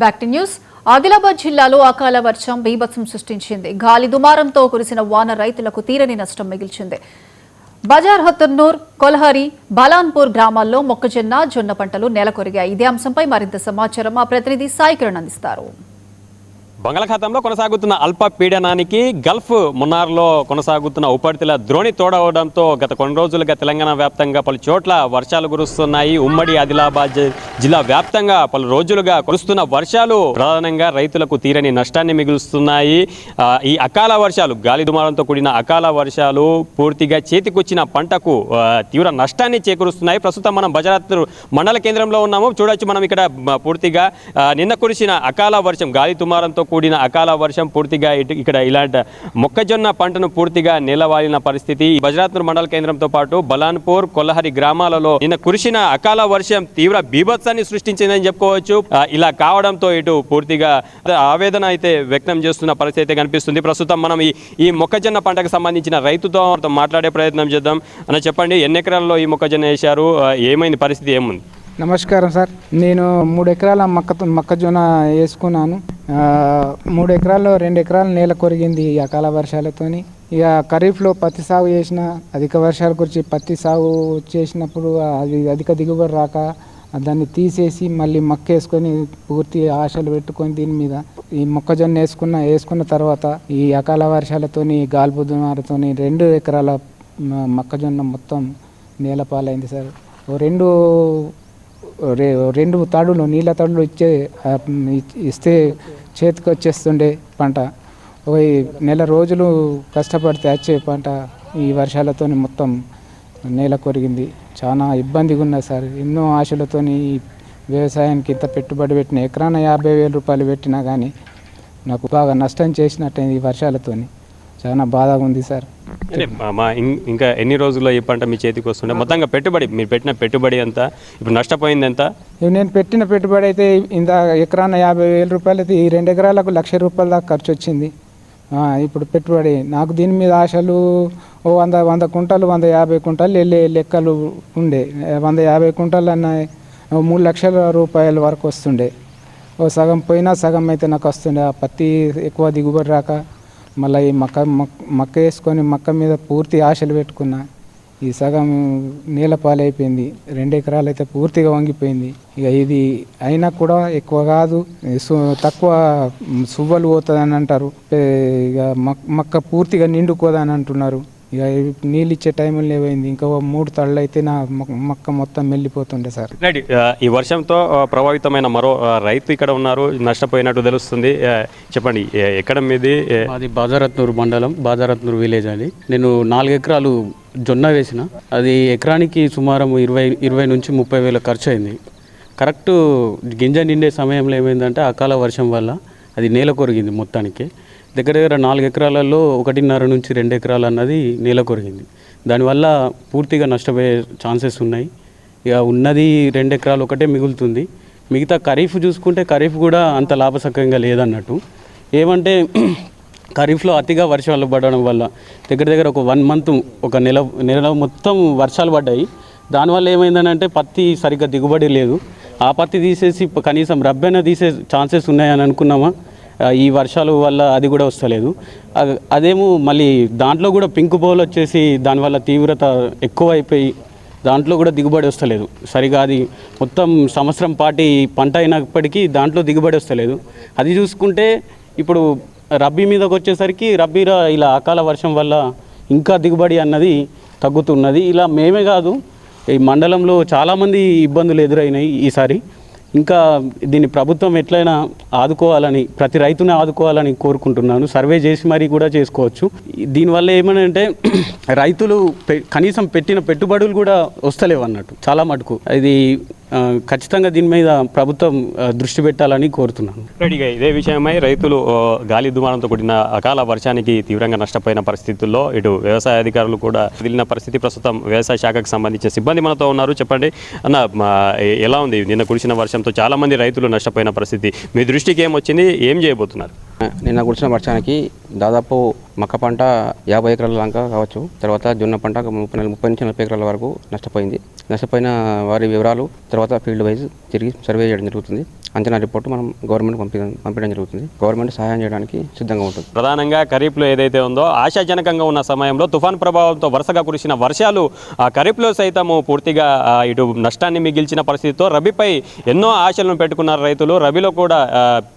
Back to news. Adilabad జిల్లాలో అకాల వర్షం బీభత్సం సృష్టించింది. గాలి దుమారంతో కురిసిన వాన రైతులకు తీరని నష్టం మిగిల్చింది. బజార్ హతన్నూర్, కొల్హారి, బలాన్పూర్ గ్రామాల్లో మొక్కజొన్న, జొన్న పంటలు నేలకొరిగాయి. ఇదే అంశంపై మరింత సమాచారం మా ప్రతినిధి సాయి కిరణ్ అందిస్తారు. బంగాళాఖాతంలో కొనసాగుతున్న అల్పపీడనానికి గల్ఫ్ మున్నార్లో కొనసాగుతున్న ఉపరితల ద్రోణి తోడవడంతో గత కొన్ని రోజులుగా తెలంగాణ వ్యాప్తంగా పలు చోట్ల వర్షాలు కురుస్తున్నాయి. ఉమ్మడి ఆదిలాబాద్ జిల్లా వ్యాప్తంగా పలు రోజులుగా కురుస్తున్న వర్షాలు ప్రధానంగా రైతులకు తీరని నష్టాన్ని మిగులుస్తున్నాయి. ఈ అకాల వర్షాలు, గాలి దుమారంతో కూడిన అకాల వర్షాలు పూర్తిగా చేతికొచ్చిన పంటకు తీవ్ర నష్టాన్ని చేకూరుస్తున్నాయి. ప్రస్తుతం మనం బజారత్ మండల కేంద్రంలో ఉన్నాము. చూడొచ్చు మనం ఇక్కడ పూర్తిగా నిన్న కురిసిన అకాల వర్షం, గాలి దుమారంతో కూడిన అకాల వర్షం పూర్తిగా ఇక్కడ ఇలాంటి మొక్కజొన్న పంటను పూర్తిగా నేలవాలిన పరిస్థితి. బజరాత్నూర్ మండల కేంద్రంతో పాటు బలాన్పూర్, కొల్లహరి గ్రామాలలో నిన్న కురిసిన అకాల వర్షం తీవ్ర బీభత్సాన్ని సృష్టించిందని చెప్పుకోవచ్చు. ఇలా కావడంతో ఇటు పూర్తిగా ఆవేదన అయితే వ్యక్తం చేస్తున్న పరిస్థితి అయితే కనిపిస్తుంది. ప్రస్తుతం మనం ఈ మొక్కజొన్న పంటకు సంబంధించిన రైతుతో మాట్లాడే ప్రయత్నం చేద్దాం. అన్న, చెప్పండి, ఎన్ని ఎకరాల్లో ఈ మొక్కజొన్న వేశారు, ఏమైంది, పరిస్థితి ఏముంది? నమస్కారం సార్. నేను 3 ఎకరాల మొక్కజొన్న వేసుకున్నాను. 3 ఎకరాల్లో 2 ఎకరాలు నేల కొరిగింది ఈ అకాల వర్షాలతోని. ఇక ఖరీఫ్లో పత్తి సాగు చేసిన, అధిక వర్షాల గురించి పత్తి సాగు చేసినప్పుడు అది అధిక దిగుబడి రాక దాన్ని తీసేసి మళ్ళీ మొక్క వేసుకొని పూర్తి ఆశలు పెట్టుకొని దీని మీద ఈ మొక్కజొన్న వేసుకున్న తర్వాత ఈ అకాల వర్షాలతోని, గాల్పుదుమారతోని 2 ఎకరాల మొక్కజొన్న మొత్తం నేలపాలైంది సార్. రెండు తాడులు, నీళ్ళ తాడులు ఇస్తే చేతికి వచ్చేస్తుండే పంట. నెల రోజులు కష్టపడితే వచ్చే పంట ఈ వర్షాలతోని మొత్తం నేల కొరిగింది. చాలా ఇబ్బందిగా ఉన్నది సార్. ఎన్నో ఆశలతోని వ్యవసాయానికి ఇంత పెట్టుబడి పెట్టిన, ఎకరాన 50,000 రూపాయలు పెట్టినా కానీ నాకు బాగా నష్టం చేసినట్టయింది ఈ వర్షాలతోని. చాలా బాధగా ఉంది సార్. ఇంకా ఎన్ని రోజుల్లో ఈ పంట మీ చేతికి వస్తుండే? మొత్తంగా పెట్టుబడి, మీరు పెట్టిన పెట్టుబడి ఎంత, ఇప్పుడు నష్టపోయింది ఎంత? నేను పెట్టిన పెట్టుబడి అయితే ఇంత ఎకరాన 50,000 రూపాయలు అయితే ఈ 2 ఎకరాలకు 1,00,000 రూపాయల దాకా ఖర్చు వచ్చింది. ఇప్పుడు పెట్టుబడి నాకు దీని మీద ఆశలు 100 కుంటలు, 150 కుంటలు వెళ్ళే లెక్కలు ఉండే. 150 కుంటలు అన్న 3 లక్షల రూపాయల వరకు వస్తుండే. సగం పోయినా సగం అయితే నాకు వస్తుండే. ఆ పత్తి ఎక్కువ దిగుబడి రాక మళ్ళీ ఈ మక్క వేసుకొని మక్క మీద పూర్తి ఆశలు పెట్టుకున్నా. ఈ సగం నేల పాలైపోయింది. 2 ఎకరాలు అయితే పూర్తిగా వంగిపోయింది. ఇక ఇది అయినా కూడా ఎక్కువ కాదు, తక్కువ సువ్వలు పోతుందని అంటారు. ఇక మక్క పూర్తిగా నిండుకోదని అంటున్నారు. ఇక నీళ్ళు ఇచ్చే టైంలో లేవైంది. ఇంకా 3 తళ్ళు అయితే నా మొక్క మొత్తం వెళ్ళిపోతుండే సార్. ఈ వర్షంతో ప్రభావితమైన మరో రైతు ఇక్కడ ఉన్నారు, నష్టపోయినట్టు తెలుస్తుంది. చెప్పండి, ఎక్కడ మీది? అది బాజారత్నూర్ మండలం, బాజారత్నూర్ విలేజ్ అండి. నేను 4 ఎకరాలు జొన్న వేసిన. అది ఎకరానికి సుమారు 20 నుంచి 30 వేల ఖర్చు అయింది. కరెక్ట్ గింజ నిండే సమయంలో ఏమైందంటే అకాల వర్షం వల్ల అది నేల కొరిగింది. మొత్తానికి దగ్గర 4 ఎకరాలలో 1.5 నుంచి 2 ఎకరాలు అన్నది నేల కొరిగింది. దానివల్ల పూర్తిగా నష్టపోయే ఛాన్సెస్ ఉన్నాయి. ఇక ఉన్నది 2 ఎకరాలు ఒకటే మిగులుతుంది. మిగతా ఖరీఫ్ చూసుకుంటే ఖరీఫ్ కూడా అంత లాభసాకరంగా లేదన్నట్టు. ఏమంటే ఖరీఫ్లో అతిగా వర్షాలు పడడం వల్ల దగ్గర ఒక 1 మంత్, ఒక నెల మొత్తం వర్షాలు పడ్డాయి. దానివల్ల ఏమైందనంటే పత్తి సరిగ్గా దిగుబడి లేదు. ఆ పత్తి తీసేసి కనీసం రబ్బైనా తీసే ఛాన్సెస్ ఉన్నాయని అనుకున్నామా, ఈ వర్షాల వల్ల అది కూడా వస్తలేదు. అదేమో మళ్ళీ దాంట్లో కూడా పింక్ బౌల్ వచ్చేసి దానివల్ల తీవ్రత ఎక్కువ అయిపోయి దాంట్లో కూడా దిగుబడి వస్తలేదు సరిగా. అది మొత్తం సంవత్సరం పాటి పంట అయినప్పటికీ దాంట్లో దిగుబడి వస్తలేదు. అది చూసుకుంటే ఇప్పుడు రబ్బీ మీదకి వచ్చేసరికి రబ్బీలో ఇలా అకాల వర్షం వల్ల ఇంకా దిగుబడి అన్నది తగ్గుతున్నది. ఇలా మేమే కాదు, ఈ మండలంలో చాలామంది ఇబ్బందులు ఎదురైనాయి ఈసారి. ఇంకా దీన్ని ప్రభుత్వం ఎట్లయినా ఆదుకోవాలని, ప్రతి రైతుని ఆదుకోవాలని కోరుకుంటున్నాను. సర్వే చేసి మరీ కూడా చేసుకోవచ్చు. దీనివల్ల ఏమనంటే రైతులు కనీసం పెట్టిన పెట్టుబడులు కూడా వస్తలేవు అన్నట్టు చాలా మటుకు. ఇది ఖచ్చితంగా దీని మీద ప్రభుత్వం దృష్టి పెట్టాలని కోరుతున్నాను. రెడీగా ఇదే విషయమై రైతులు గాలి దుమారంతో కూడిన అకాల వర్షానికి తీవ్రంగా నష్టపోయిన పరిస్థితుల్లో ఇటు వ్యవసాయ అధికారులు కూడా వదిలిన పరిస్థితి. ప్రస్తుతం వ్యవసాయ శాఖకు సంబంధించిన సిబ్బంది మనతో ఉన్నారు. చెప్పండి అన్న, ఎలా ఉంది నిన్న కురిసిన వర్షంతో చాలా మంది రైతులు నష్టపోయిన పరిస్థితి? మీ దృష్టికి ఏమొచ్చింది, ఏం చేయబోతున్నారు? నిన్న కురిసిన వర్షానికి దాదాపు మక్క పంట 50 ఎకరాల దాకా కావచ్చు. తర్వాత జొన్న పంట 30 నుంచి 40 ఎకరాల వరకు నష్టపోయింది. నష్టపోయిన వారి వివరాలు తర్వాత ఫీల్డ్ వైజ్ తిరిగి సర్వే చేయడం జరుగుతుంది. అంచనా రిపోర్టు మనం గవర్నమెంట్ పంపించడం జరుగుతుంది. గవర్నమెంట్ సహాయం చేయడానికి సిద్ధంగా ఉంటుంది. ప్రధానంగా ఖరీఫ్లో ఏదైతే ఉందో ఆశాజనకంగా ఉన్న సమయంలో తుఫాన్ ప్రభావంతో వరుసగా కురిసిన వర్షాలు ఆ ఖరీఫ్లో సైతము పూర్తిగా ఇటు నష్టాన్ని మిగిల్చిన పరిస్థితితో రబీపై ఎన్నో ఆశలను పెట్టుకున్నారు రైతులు. రబీలో కూడా